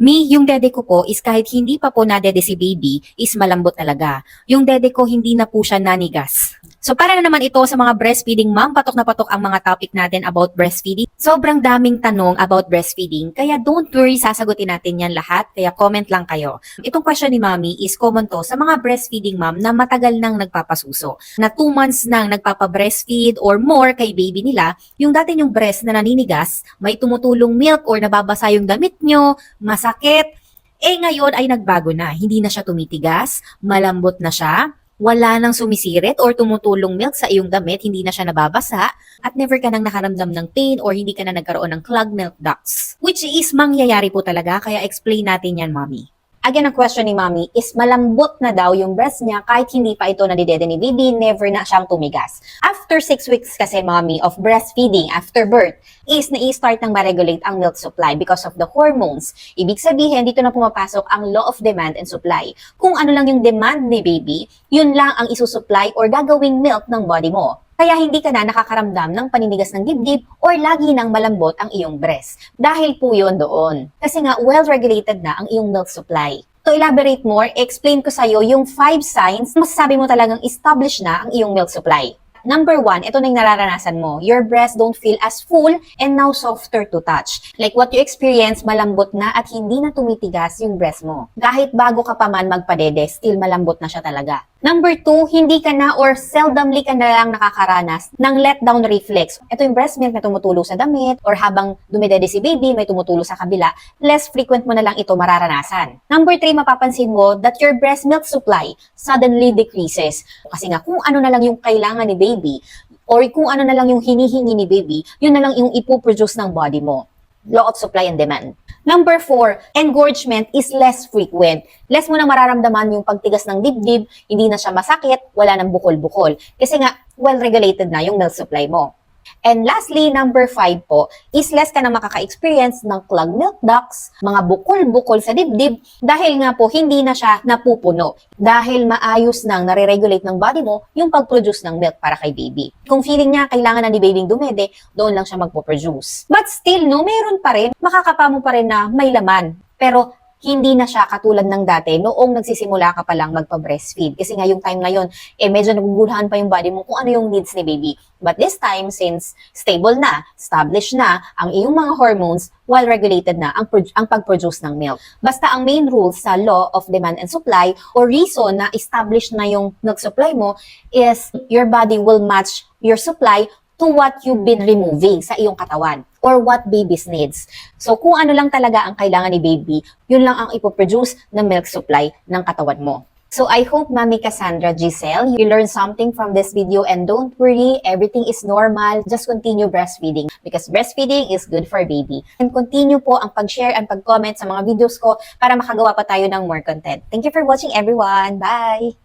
Yung dede ko po is kahit hindi pa po nadede si baby, is malambot talaga. Yung dede ko hindi na po siya nanigas. So para na naman ito sa mga breastfeeding mom, patok na patok ang mga topic natin about breastfeeding. Sobrang daming tanong about breastfeeding, kaya don't worry, sasagutin natin yan lahat, kaya comment lang kayo. Itong question ni Mami is common to sa mga breastfeeding mom na matagal nang nagpapasuso, na 2 months nang nagpapa-breastfeed or more kay baby nila, yung dati yung breast na naninigas, may tumutulong milk or nababasa yung damit nyo, masakit, ngayon ay nagbago na. Hindi na siya tumitigas, malambot na siya, wala nang sumisirit or tumutulong milk sa iyong damit, hindi na siya nababasa, at never ka nang nakaramdam ng pain or hindi ka na nagkaroon ng clogged milk ducts. Which is mangyayari po talaga, kaya explain natin yan, Mommy. Again, ang question ni Mommy is malambot na daw yung breast niya kahit hindi pa ito nadidede ni baby, never na siyang tumigas. After 6 weeks kasi, Mommy, of breastfeeding after birth, is na-i-start ng ma-regulate ang milk supply because of the hormones. Ibig sabihin, dito na pumapasok ang law of demand and supply. Kung ano lang yung demand ni baby, yun lang ang isusupply or gagawing milk ng body mo. Kaya hindi ka na nakakaramdam ng paninigas ng dibdib or lagi nang malambot ang iyong breast. Dahil po yun doon. Kasi nga, well-regulated na ang iyong milk supply. To elaborate more, explain ko sa'yo yung 5 signs na masasabi mo talagang established na ang iyong milk supply. Number 1, ito na yung nararanasan mo. Your breast don't feel as full and now softer to touch. Like what you experience, malambot na at hindi na tumitigas yung breast mo. Kahit bago ka pa man magpadede, still malambot na siya talaga. Number 2, hindi ka na or seldomly ka na lang nakakaranas ng letdown reflex. Ito yung breast milk na tumutulo sa damit or habang dumidede si baby, may tumutulo sa kabila, less frequent mo na lang ito mararanasan. Number 3, mapapansin mo that your breast milk supply suddenly decreases. Kasi nga, kung ano na lang yung kailangan ni baby or kung ano na lang yung hinihingi ni baby, yun na lang yung ipoproduce ng body mo. Law of supply and demand. Number 4, engorgement is less frequent. Less mo na mararamdaman yung pagtigas ng dibdib, hindi na siya masakit, wala nang bukol-bukol. Kasi nga, well-regulated na yung milk supply mo. And lastly, number 5 po, is less ka na makaka-experience ng clogged milk ducts, mga bukol-bukol sa dibdib, dahil nga po hindi na siya napupuno. Dahil maayos nang nare-regulate ng body mo yung pag-produce ng milk para kay baby. Kung feeling niya kailangan na ni baby dumede, doon lang siya magpo-produce. But still, no, meron pa rin, makakapa mo pa rin na may laman. Pero hindi na siya katulad ng dati noong nagsisimula ka pa lang magpa-breastfeed. Kasi nga yung time na yun, medyo nagugulahan pa yung body mo kung ano yung needs ni baby. But this time, since stable na, established na ang iyong mga hormones, well-regulated na ang pag-produce ng milk. Basta ang main rule sa law of demand and supply or reason na established na yung milk supply mo is your body will match your supply to what you've been removing sa iyong katawan or what baby's needs. So, kung ano lang talaga ang kailangan ni baby, yun lang ang ipoproduce ng milk supply ng katawan mo. So, I hope, Mami Cassandra Giselle, you learned something from this video and don't worry, everything is normal. Just continue breastfeeding because breastfeeding is good for baby. And continue po ang pag-share and pag-comment sa mga videos ko para makagawa pa tayo ng more content. Thank you for watching, everyone. Bye!